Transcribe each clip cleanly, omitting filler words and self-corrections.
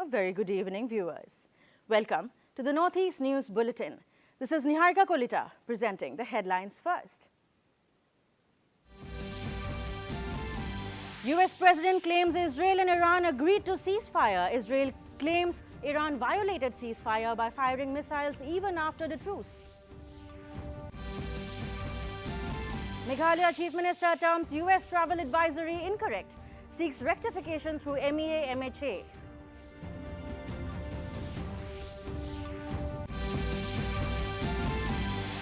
A very good evening, viewers. Welcome to the Northeast News Bulletin. This is Niharika Kolita presenting the headlines first. US President claims Israel and Iran agreed to ceasefire. Israel claims Iran violated ceasefire by firing missiles even after the truce. Meghalaya Chief Minister terms US travel advisory incorrect, seeks rectification through MEA-MHA.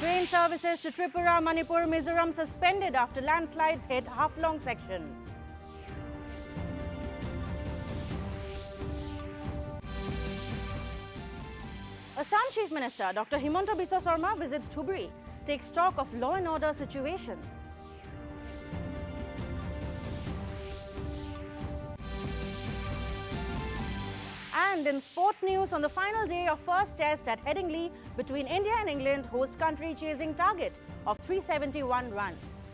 Train services to Tripura, Manipur, Mizoram suspended after landslides hit Haflong section. Assam Chief Minister Dr. Himanta Biswa Sarma visits Dhubri, takes stock of law and order situation. And in sports news, on the final day of first test at Headingley between India and England, host country chasing target of 371 runs.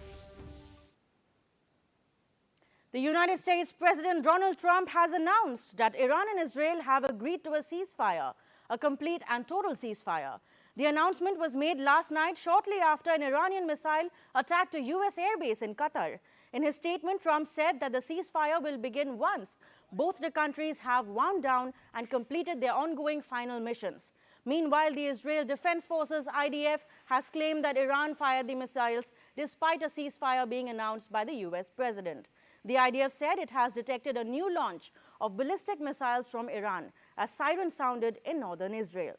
The United States President Donald Trump has announced that Iran and Israel have agreed to a ceasefire, a complete and total ceasefire. The announcement was made last night shortly after an Iranian missile attacked a US airbase in Qatar. In his statement, Trump said that the ceasefire will begin once both the countries have wound down and completed their ongoing final missions. Meanwhile, the Israel Defense Forces IDF has claimed that Iran fired the missiles despite a ceasefire being announced by the US president. The IDF said it has detected a new launch of ballistic missiles from Iran as sirens sounded in northern Israel.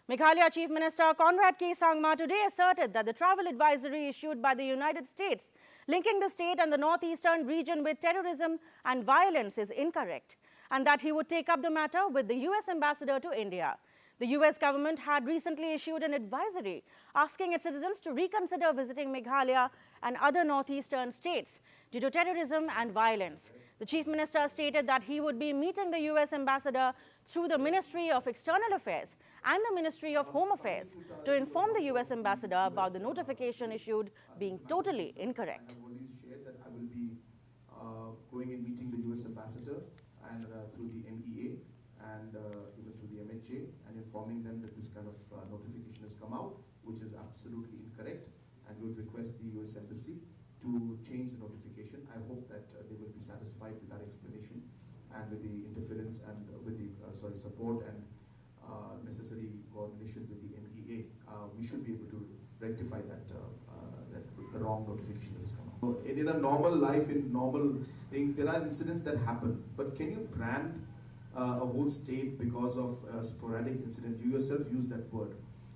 Meghalaya Chief Minister Conrad Sangma today asserted that the travel advisory issued by the United States linking the state and the northeastern region with terrorism and violence is incorrect, and that he would take up the matter with the US ambassador to India. The US government had recently issued an advisory asking its citizens to reconsider visiting Meghalaya and other northeastern states due to terrorism and violence. The Chief Minister stated that he would be meeting the US ambassador through the Ministry of External Affairs and the Ministry of Home Affairs to inform the US ambassador about the notification issued being totally incorrect. I have already shared that I will be going and meeting the US ambassador and through the MEA and even through the MHA and informing them that this kind of notification has come out, which is absolutely incorrect, and we would request the US Embassy to change the notification. I hope that they will be satisfied with our explanation and with the interference and with the support and necessary coordination with the MEA. We should be able to rectify that the wrong notification that has come out. In a normal life, in normal thing, there are incidents that happen, but can you brand a whole state because of a sporadic incident? You yourself use that word.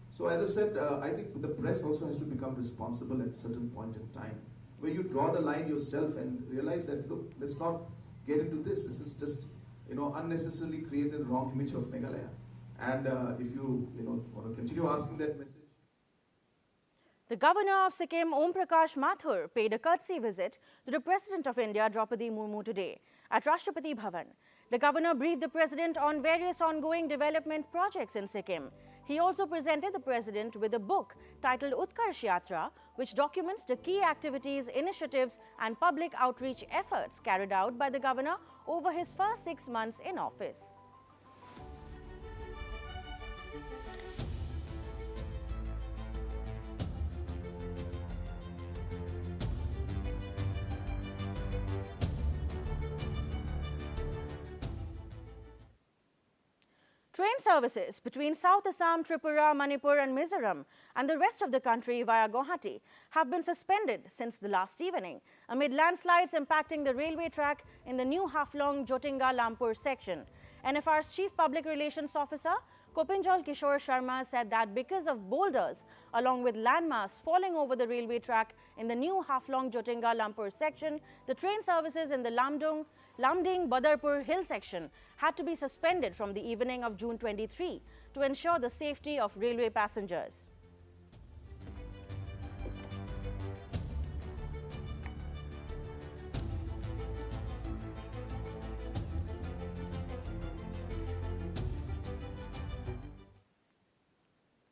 So as I said, I think the press also has to become responsible at a certain point in time, where you draw the line yourself and realize that, look, let's not get into this. This is just, unnecessarily create the wrong image of Meghalaya. And if you, want to continue asking that message. The Governor of Sikkim, Prakash Matur, paid a courtesy visit to the President of India, Draupadi Murmu, today at Rashtrapati Bhavan. The Governor briefed the President on various ongoing development projects in Sikkim. He also presented the President with a book titled Utkarsh Yatra, which documents the key activities, initiatives and public outreach efforts carried out by the Governor over his first 6 months in office. Train services between South Assam, Tripura, Manipur and Mizoram and the rest of the country via Guwahati have been suspended since the last evening amid landslides impacting the railway track in the new Haflong Jotinga Lampur section. NFR's Chief Public Relations Officer Kopinjal Kishore Sharma said that because of boulders along with landmass falling over the railway track in the new Haflong Jotinga Lampur section, the train services in the Lamding Badarpur Hill section had to be suspended from the evening of June 23 to ensure the safety of railway passengers.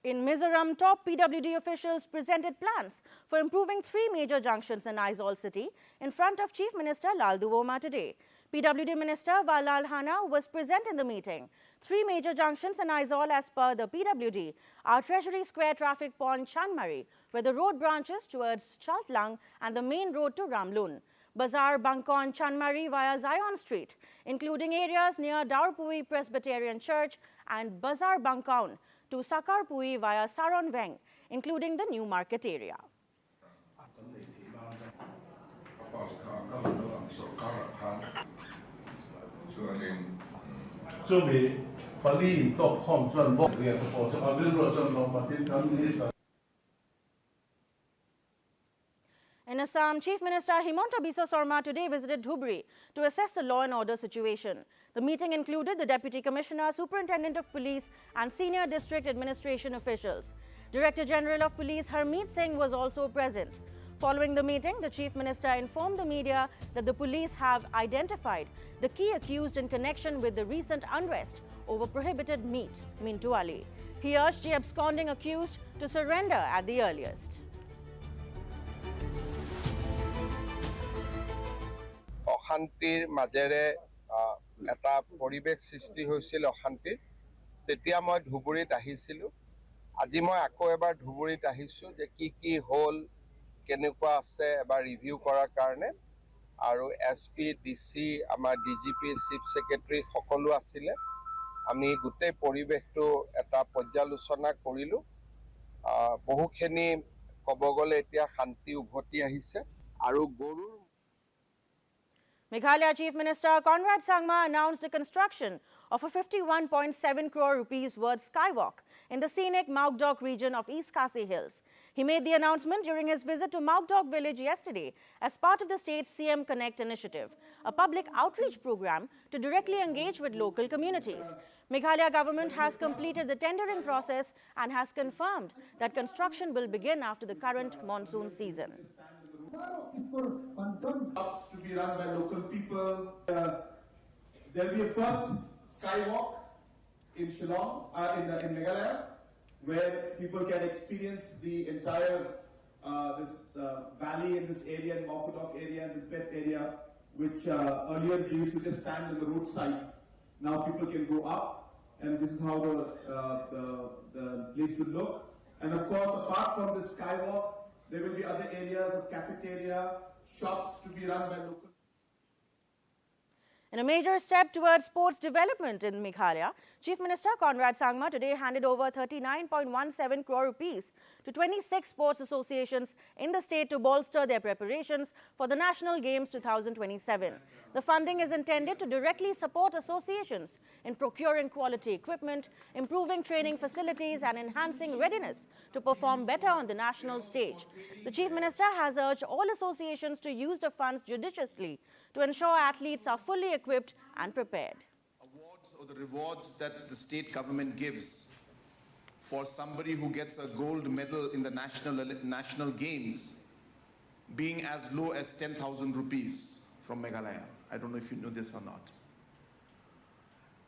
In Mizoram, top PWD officials presented plans for improving 3 major junctions in Aizawl city in front of Chief Minister Lalduwoma today. PWD Minister Valal Hana was present in the meeting. 3 major junctions in Aizawl as per the PWD are Treasury Square Traffic Point Chanmari, where the road branches towards Chaltlang and the main road to Ramlun. Bazar Bangkon Chanmari via Zion Street, including areas near Daurpui Presbyterian Church, and Bazar Bangkon to Sakarpui via Saronveng, including the New Market area. In Assam, Chief Minister Himanta Biswa Sarma today visited Dhubri to assess the law and order situation. The meeting included the Deputy Commissioner, Superintendent of Police and senior district administration officials. Director General of Police Harmeet Singh was also present. Following the meeting, the Chief Minister informed the media that the police have identified the key accused in connection with the recent unrest over prohibited meat, Mintu Ali. He urged the absconding accused to surrender at the earliest. অশান্তিৰ মাজেৰে এটা পৰিৱেশ সৃষ্টি হৈছিল অশান্তিৰ তেতিয়া মই ধুবুৰীত আহিছিলোঁ আজি মই আকৌ এবাৰ ধুবুৰীত আহিছোঁ যে কি হ'ল কেনেকুৱা আছে এবাৰ ৰিভিউ কৰাৰ কাৰণে আৰু এছপি ডিসি আমাৰ ডিজিপি চিফ সেক্ৰেটাৰী সকলো আছিলে আমি গোটেই পৰিৱেশটো এটা পৰ্যালোচনা কৰিলোঁ বহুখিনি ক'ব গ'লে এতিয়া শান্তি উভতি আহিছে আৰু গৰুৰ Meghalaya Chief Minister Conrad Sangma announced the construction of a 51.7 crore rupees worth skywalk in the scenic Maukdok region of East Khasi Hills. He made the announcement during his visit to Maukdok village yesterday as part of the state's CM Connect initiative, a public outreach program to directly engage with local communities. Meghalaya government has completed the tendering process and has confirmed that construction will begin after the current monsoon season. Jobs to be run by local people. There will be a first skywalk in Shillong, in Meghalaya, where people can experience the entire this valley in this area, in Maukdok area and the Pet area, which earlier they used to just stand on the roadside. Now people can go up, and this is how the place will look. And of course, apart from the skywalk, there will be other areas of cafeteria, shops to be run by local. In a major step towards sports development in Meghalaya, Chief Minister Conrad Sangma today handed over 39.17 crore rupees to 26 sports associations in the state to bolster their preparations for the National Games 2027. The funding is intended to directly support associations in procuring quality equipment, improving training facilities and enhancing readiness to perform better on the national stage. The Chief Minister has urged all associations to use the funds judiciously to ensure athletes are fully equipped and prepared. Awards or the rewards that the state government gives for somebody who gets a gold medal in the national games being as low as 10,000 rupees from Meghalaya. I don't know if you know this or not.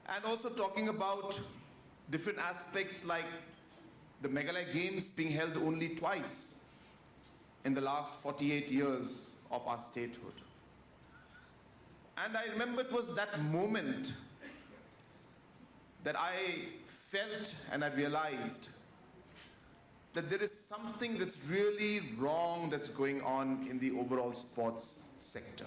And also talking about different aspects like the Meghalaya Games being held only twice in the last 48 years of our statehood. And I remember it was that moment that I felt and I realized that there is something that's really wrong that's going on in the overall sports sector.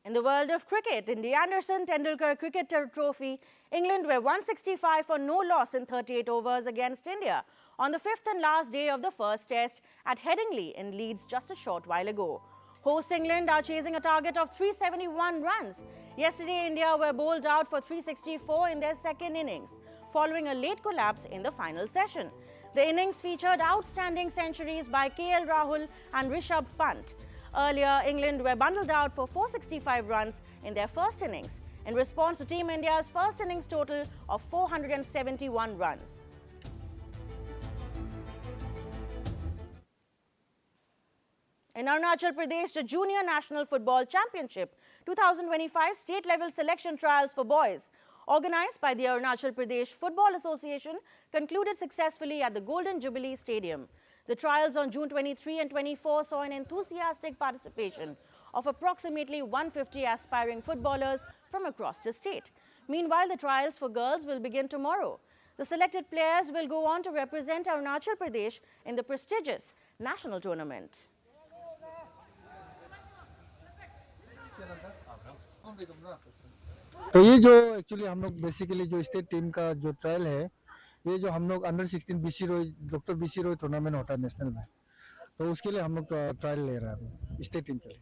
In the world of cricket, in the Anderson Tendulkar Cricket Trophy, England were 165 for no loss in 38 overs against India on the 5th and last day of the first test at Headingley in Leeds just a short while ago. Host England are chasing a target of 371 runs. Yesterday, India were bowled out for 364 in their second innings, following a late collapse in the final session. The innings featured outstanding centuries by KL Rahul and Rishabh Pant. Earlier, England were bundled out for 465 runs in their first innings, in response to Team India's first innings total of 471 runs. In Arunachal Pradesh, the Junior National Football Championship 2025 state-level selection trials for boys organized by the Arunachal Pradesh Football Association, concluded successfully at the Golden Jubilee Stadium. The trials on June 23 and 24 saw an enthusiastic participation of approximately 150 aspiring footballers from across the state. Meanwhile, the trials for girls will begin tomorrow. The selected players will go on to represent Arunachal Pradesh in the prestigious national tournament. तो ये जो actually हम लोग basically जो state team का जो trial है, ये जो हम लोग under 16 BC Roy doctor BC Roy tournament होता है नेशनल में, तो उसके लिए हम लोग ट्रायल ले रहे हैं स्टेट टीम के लिए.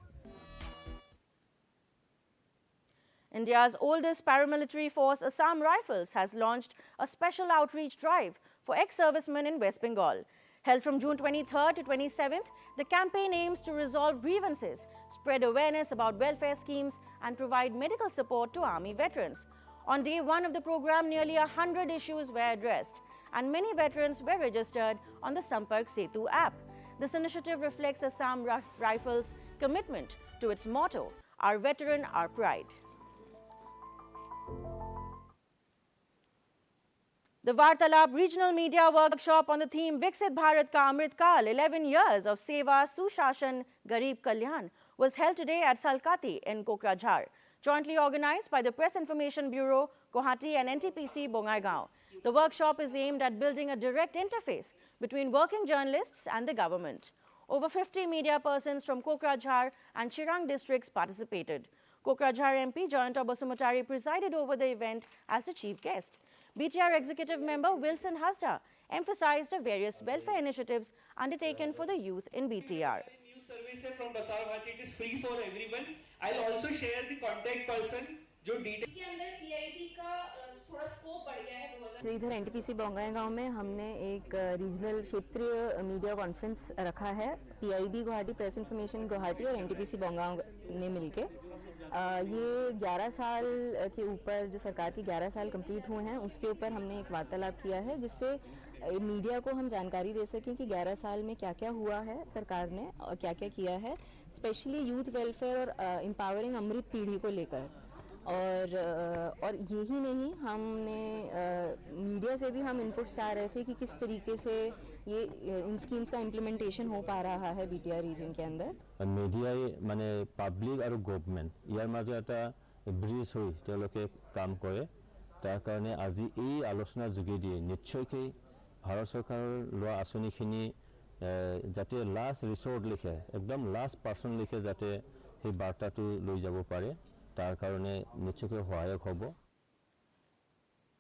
India's oldest paramilitary force, Assam Rifles, has launched a special outreach drive for ex-servicemen in West Bengal. Held from June 23rd to 27th, the campaign aims to resolve grievances, spread awareness about welfare schemes, and provide medical support to army veterans. On day one of the program, nearly 100 issues were addressed, and many veterans were registered on the Sampark Setu app. This initiative reflects Assam Rifles' commitment to its motto, "Our veteran, our pride." The Vartalap Regional Media Workshop on the theme Viksit Bharat Ka Amrit Kaal, 11 years of Seva, Sushashan, Garib Kalyan, was held today at Salkati in Kokrajhar, jointly organized by the Press Information Bureau, Guwahati and NTPC Bongaigaon. The workshop is aimed at building a direct interface between working journalists and the government. Over 50 media persons from Kokrajhar and Chirang districts participated. Kokrajhar MP Jayanta Basumatari presided over the event as the chief guest. BTR Executive Member Wilson Hasda emphasized the various welfare initiatives undertaken for the youth in BTR. New services from Basar Bharati, it is free for everyone. I'll also share the contact person जो details इसके अंदर PIB का थोड़ा scope बढ़ गया है 2000 तो इधर एनटीपीसी बोंगाईगांव में हमने एक रीजनल क्षेत्रीय मीडिया कॉन्फ्रेंस रखा है. PIB Guwahati, press information Guwahati और एनटीपीसी बोंगाईगांव ने मिलके ये 11 साल के ऊपर जो सरकार की 11 साल कंप्लीट हुए हैं उसके ऊपर हमने एक वार्तालाप किया है, जिससे मीडिया को हम जानकारी दे सकें कि 11 साल में क्या क्या हुआ है सरकार ने और क्या क्या किया है, स्पेशली यूथ वेलफेयर और एम्पावरिंग अमृत पीढ़ी को लेकर. और यही नहीं, हमने मीडिया से भी हम इनपुट चाह रहे थे कि किस तरीके से ये इन स्कीम्स का इम्प्लीमेंटेशन हो पा रहा है बीटीआर रीजन के अंदर. মিডিয়াই মানে পাব্লিক আৰু গভৰ্ণমেণ্ট ইয়াৰ মাজত এটা ব্ৰিজ হৈ তেওঁলোকে কাম কৰে. তাৰ কাৰণে আজি এই আলোচনাৰ যোগেদি নিশ্চয়কৈ ভাৰত চৰকাৰৰ লোৱা আঁচনিখিনি যাতে লাষ্ট ৰিচৰ্ট লিখে, একদম লাষ্ট পাৰ্চন লিখে যাতে সেই বাৰ্তাটো লৈ যাব পাৰে, তাৰ কাৰণে নিশ্চয়কৈ সহায়ক হ'ব.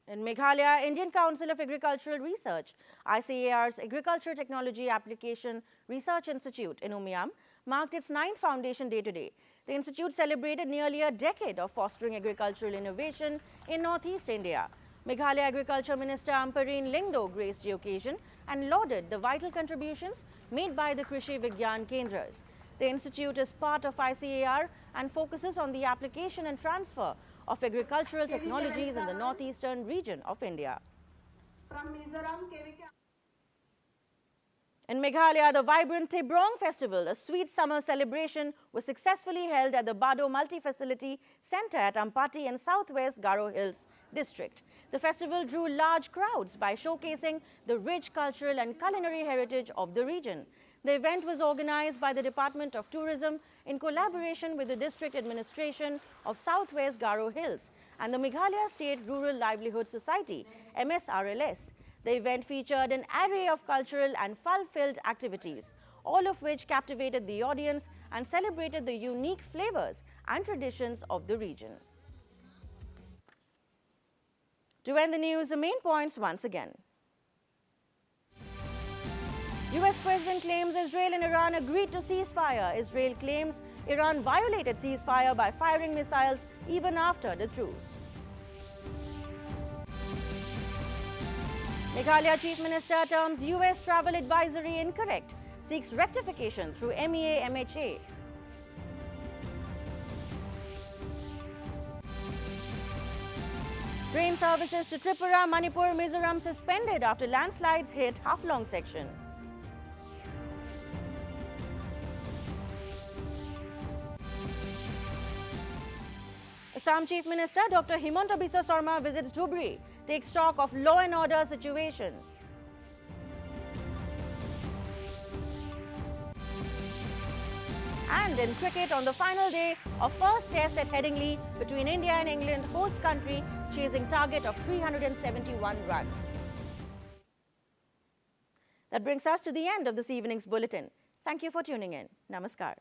In Meghalaya, Indian Council of Agricultural Research, ICAR's Agriculture Technology Application Research Institute in Umiam, marked its 9th Foundation Day today. The institute celebrated nearly a decade of fostering agricultural innovation in Northeast India. Meghalaya Agriculture Minister Ampareen Lingdo graced the occasion and lauded the vital contributions made by the Krishi Vigyan Kendras. The institute is part of ICAR and focuses on the application and transfer of agricultural technologies in the northeastern region of India. In Meghalaya, the vibrant Tbong Festival, a sweet summer celebration, was successfully held at the Bado Multi-Facility Centre at Ampati in southwest Garo Hills district. The festival drew large crowds by showcasing the rich cultural and culinary heritage of the region. The event was organized by the Department of Tourism in collaboration with the District Administration of Southwest Garo Hills and the Meghalaya State Rural Livelihood Society, MSRLS. The event featured an array of cultural and fun-filled activities, all of which captivated the audience and celebrated the unique flavors and traditions of the region. To end the news, the main points once again. US President claims Israel and Iran agreed to ceasefire. Israel claims Iran violated ceasefire by firing missiles even after the truce. Meghalaya Chief Minister terms US travel advisory incorrect, seeks rectification through MEA-MHA. Train services to Tripura, Manipur, Mizoram suspended after landslides hit Haflong section. Assam Chief Minister Dr. Himanta Biswa Sarma visits Dhubri, takes stock of law and order situation. And in cricket, on the final day of first test at Headingley between India and England, host country chasing target of 371 runs. That brings us to the end of this evening's bulletin. Thank you for tuning in. Namaskar.